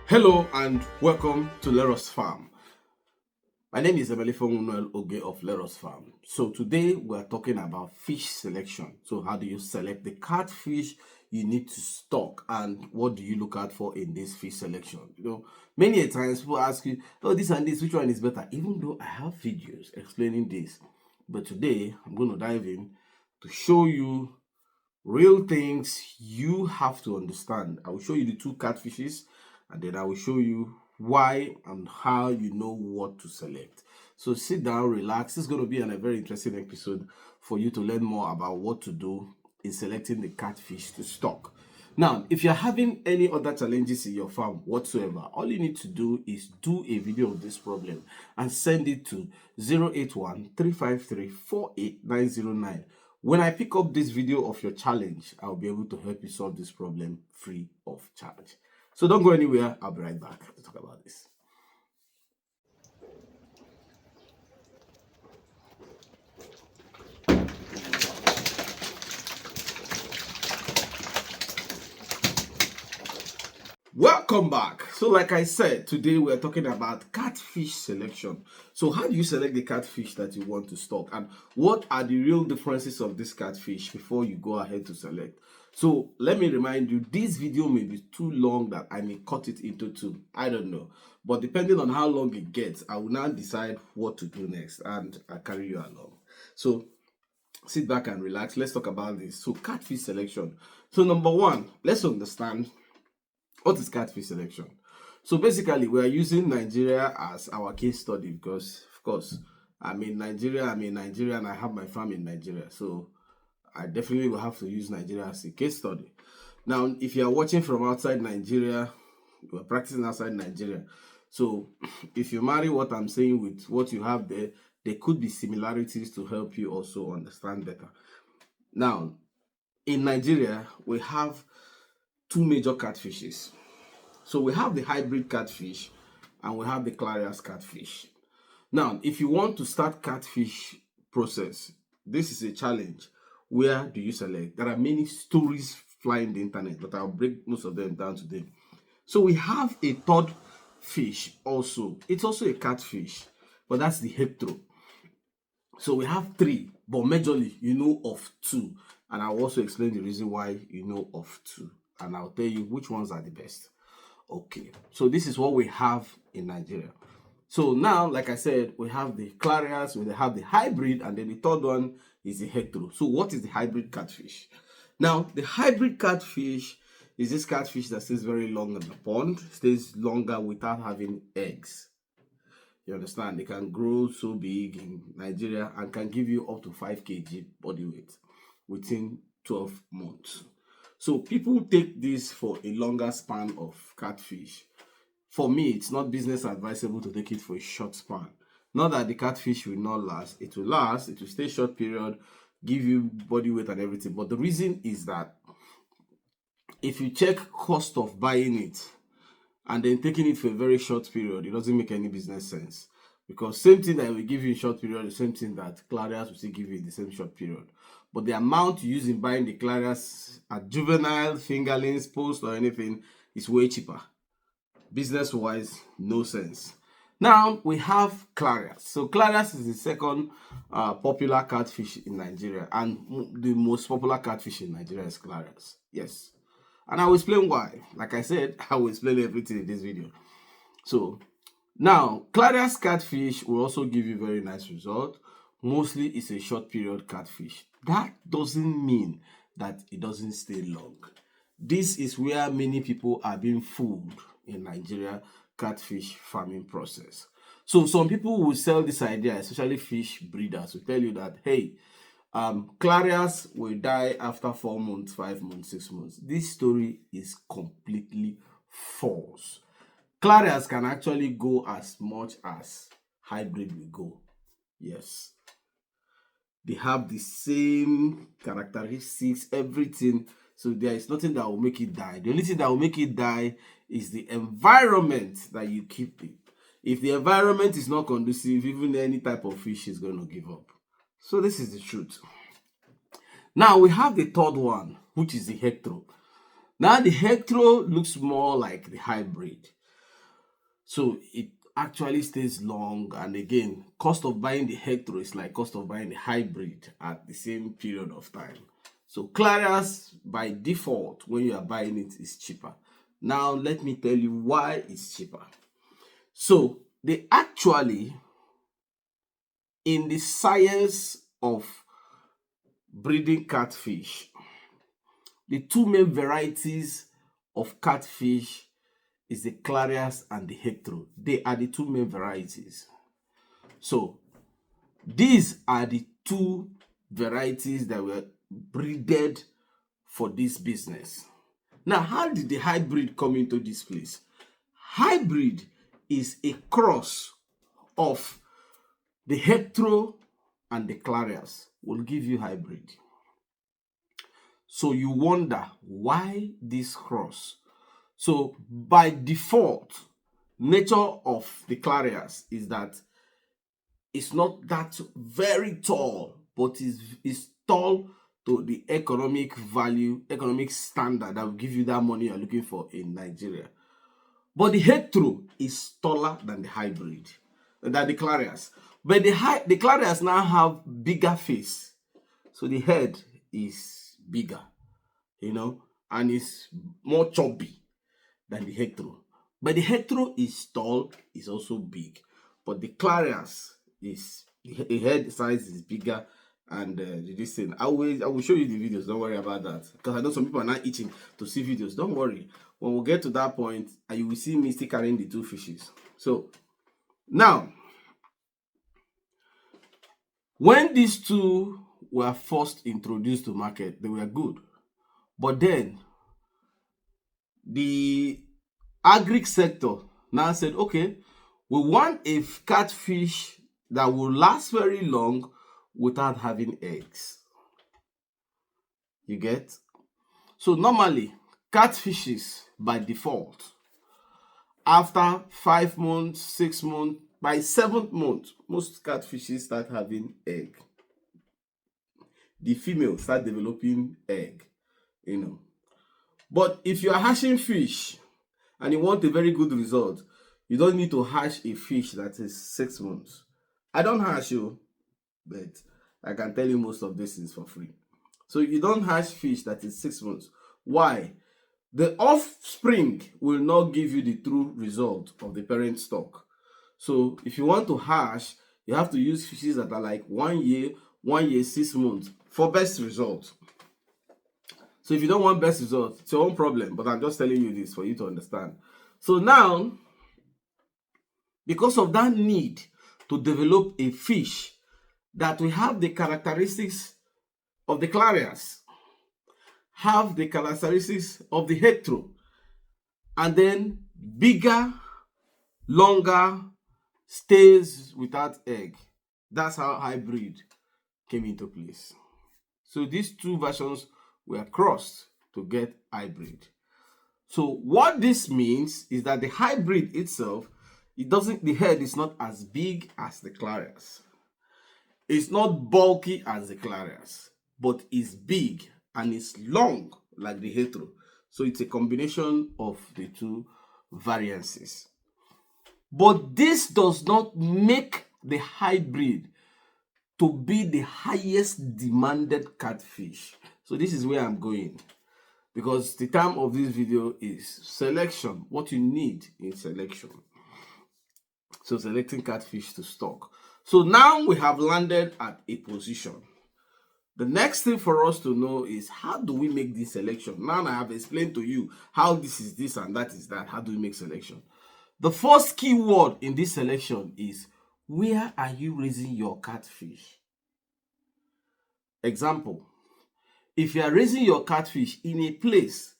Hello and welcome to Leros Farm. My name is Emelifong Oge of Leros Farm. So today we are talking about fish selection. So how do you select the catfish you need to stock and what do you look out for in this fish selection? Many a times people ask you, oh, this and this, which one is better? Even though I have videos explaining this. But today I'm going to dive in to show you real things you have to understand. I will show you the two catfishes and then I will show you why and how you know what to select. So sit down, relax. It's going to be a very interesting episode for you to learn more about what to do in selecting the catfish to stock. Now, if you're having any other challenges in your farm whatsoever, all you need to do is do a video of this problem and send it to 081 353 48909. When I pick up this video of your challenge, I'll be able to help you solve this problem free of charge. So don't go anywhere. I'll be right back to talk about this. Welcome back. So like I said, today we're talking about catfish selection. So how do you select the catfish that you want to stock and what are the real differences of this catfish before you go ahead to select? So let me remind you, this video may be too long that I may cut it into two. I don't know. But depending on how long it gets, I will now decide what to do next and I'll carry you along. So sit back and relax. Let's talk about this. So catfish selection. So number one, let's understand what is catfish selection. So basically, we are using Nigeria as our case study because, of course, I'm in Nigeria, and I have my farm in Nigeria. So I definitely will have to use Nigeria as a case study. Now, if you are watching from outside Nigeria, you are practicing outside Nigeria. So if you marry what I'm saying with what you have there, there could be similarities to help you also understand better. Now, in Nigeria, we have two major catfishes. So we have the hybrid catfish and we have the Clarias catfish. Now, if you want to start catfish process, this is a challenge. Where do you select? There are many stories flying the internet, but I'll break most of them down today. So we have a third fish also. It's also a catfish, but that's the hectro. So we have three, but majorly you know of two. And I'll also explain the reason why you know of two. And I'll tell you which ones are the best. Okay, so this is what we have in Nigeria. So now, like I said, we have the Clarias, we have the hybrid, and then the third one is the hectro. So what is the hybrid catfish? Now, the hybrid catfish is this catfish that stays very long in the pond, stays longer without having eggs. You understand? They can grow so big in Nigeria and can give you up to 5 kg body weight within 12 months. So people take this for a longer span of catfish. For me, it's not business advisable to take it for a short span. Not that the catfish will not last. It will last. It will stay short period, give you body weight and everything. But the reason is that if you check cost of buying it and then taking it for a very short period, it doesn't make any business sense. Because same thing that will give you in short period, the same thing that Clarias will still give you in the same short period. But the amount you use in buying the Clarias at juvenile, fingerlings, post or anything is way cheaper. Business-wise, no sense. Now we have Clarias. So Clarias is the second popular catfish in Nigeria, and the most popular catfish in Nigeria is Clarias. Yes. And I will explain why. Like I said, I will explain everything in this video. So now, Clarias catfish will also give you very nice result. Mostly it's a short period catfish. That doesn't mean that it doesn't stay long. This is where many people are being fooled in Nigeria catfish farming process. So some people will sell this idea, especially fish breeders, will tell you that, hey, Clarias will die after 4 months, 5 months, 6 months. This story is completely false. Clarias can actually go as much as hybrid will go. Yes. They have the same characteristics, everything. So there is nothing that will make it die. The only thing that will make it die is the environment that you keep it. If the environment is not conducive, even any type of fish is going to give up. So this is the truth. Now we have the third one, which is the hectro. Now the hectro looks more like the hybrid. So it actually stays long. And again, cost of buying the hectare is like cost of buying the hybrid at the same period of time. So Clarias by default, when you are buying it, is cheaper. Now let me tell you why it's cheaper. So they actually, in the science of breeding catfish, the two main varieties of catfish is the Clarias and the Hectro. They are the two main varieties. So these are the two varieties that were breeded for this business. Now, how did the hybrid come into this place? Hybrid is a cross of the Hectro and the Clarias will give you hybrid. So you wonder why this cross? So by default, nature of the Clarias is that it's not that very tall, but is tall to the economic value, economic standard that will give you that money you're looking for in Nigeria. But the Hectro is taller than the hybrid, than the Clarias. But the Clarias now have bigger face. So the head is bigger, you know, and it's more chubby than the Hectro. But the Hectro is tall, is also big. But the Clarias is, the head size is bigger, and this thing. I will show you the videos, don't worry about that. Because I know some people are not itching to see videos. Don't worry. When we get to that point, you will see me still carrying the two fishes. So now, when these two were first introduced to market, they were good. But then the agric sector now said, okay, we want a catfish that will last very long without having eggs. You get? So normally, catfishes by default, after 5 months, 6 months, by 7th month, most catfishes start having egg. The female start developing egg, you know. But if you are hatching fish and you want a very good result, you don't need to hatch a fish that is 6 months. I don't hatch you, but I can tell you most of this is for free. So you don't hatch fish that is 6 months. Why? The offspring will not give you the true result of the parent stock. So if you want to hatch, you have to use fishes that are like 1 year, 6 months for best result. So if you don't want best result, it's your own problem. But I'm just telling you this for you to understand. So now, because of that need to develop a fish that will have the characteristics of the Clarias, have the characteristics of the Hectro, and then bigger, longer, stays without egg. That's how hybrid came into place. So these two versions were crossed to get hybrid. So what this means is that the hybrid itself, the head is not as big as the Clarias. It's not bulky as the Clarias, but it's big and it's long like the Hectro. So it's a combination of the two variances. But this does not make the hybrid to be the highest demanded catfish. So this is where I'm going, because the time of this video is selection, what you need in selection. So selecting catfish to stock. So now we have landed at a position. The next thing for us to know is, how do we make this selection? Now I have explained to you how this is this and that is that. How do we make selection? The first key word in this selection is, where are you raising your catfish? Example, if you are raising your catfish in a place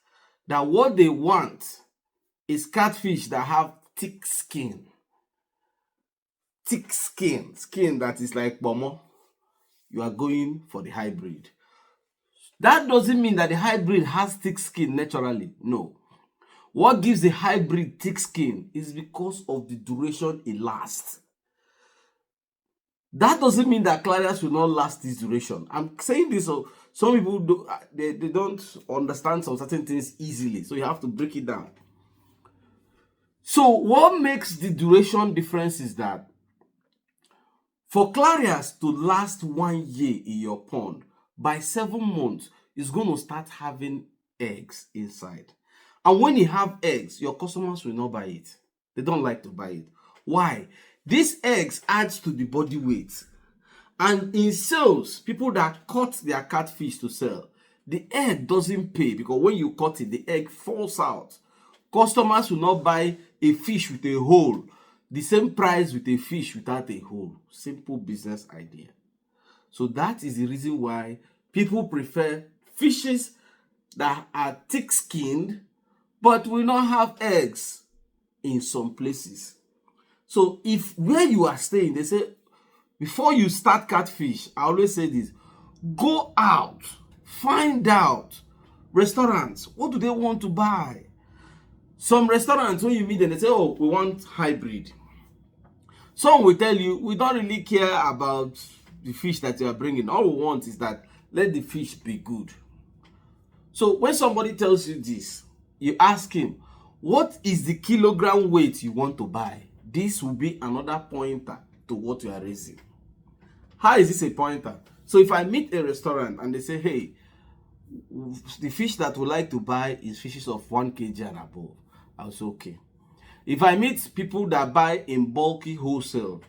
that what they want is catfish that have thick skin that is like pomo, you are going for the hybrid. That doesn't mean that the hybrid has thick skin naturally. No. What gives the hybrid thick skin is because of the duration it lasts. That doesn't mean that Clarias will not last this duration. I'm saying this so some people they don't understand some certain things easily, so you have to break it down. So what makes the duration difference is that for clarias to last 1 year in your pond, by 7 months, it's going to start having eggs inside. And when you have eggs, your customers will not buy it. They don't like to buy it. Why? These eggs adds to the body weight. And in sales, people that cut their catfish to sell, the egg doesn't pay because when you cut it, the egg falls out. Customers will not buy a fish with a hole the same price with a fish without a hole. Simple business idea. So that is the reason why people prefer fishes that are thick-skinned but will not have eggs in some places. So if where you are staying, they say, before you start catfish, I always say this, go out, find out restaurants, what do they want to buy? Some restaurants, when you meet them, they say, oh, we want hybrid. Some will tell you, we don't really care about the fish that you are bringing. All we want is that let the fish be good. So when somebody tells you this, you ask him, what is the kilogram weight you want to buy? This will be another pointer to what you are raising. How is this a pointer? So if I meet a restaurant and they say, hey, the fish that we like to buy is fishes of 1 kg and above, I'll say, okay. If I meet people that buy in bulky wholesale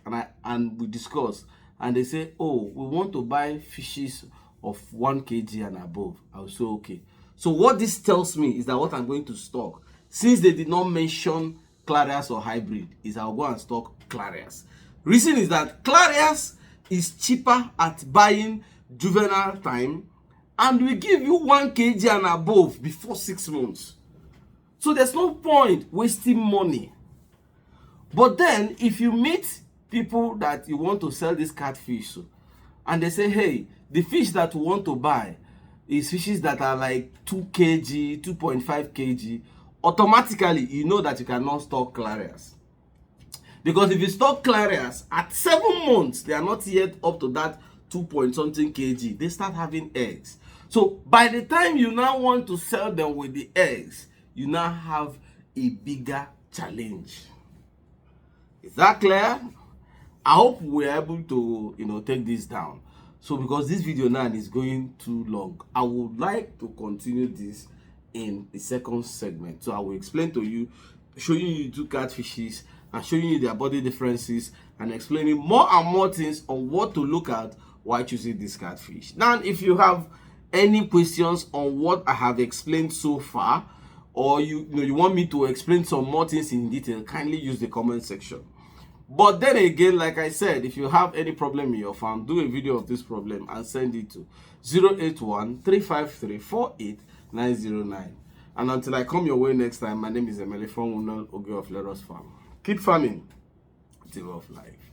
and we discuss and they say, oh, we want to buy fishes of 1 kg and above, I'll say, okay. So what this tells me is that what I'm going to stock, since they did not mention clarias or hybrid, is I'll go and stock clarias. Reason is that clarias is cheaper at buying juvenile time and we give you 1 kg and above before 6 months. So there's no point wasting money. But then if you meet people that you want to sell this catfish and they say, hey, the fish that we want to buy is fishes that are like 2 kg, 2.5 kg, automatically you know that you cannot stock clarias. Because if you stock clarias at 7 months, they are not yet up to that 2 point something kg. They start having eggs. So by the time you now want to sell them with the eggs, you now have a bigger challenge. Is that clear? I hope we're able to take this down. So because this video now is going too long, I would like to continue this in the second segment. So I will explain to you, showing you 2 catfishes and showing you their body differences and explaining more and more things on what to look at while choosing this catfish. Now, if you have any questions on what I have explained so far, or you want me to explain some more things in detail, kindly use the comment section. But then again, like I said, if you have any problem in your farm, do a video of this problem and send it to 081-353-48909. And until I come your way next time, my name is Emele from Unal Oge of Leros Farm. Keep farming. It's a way of life.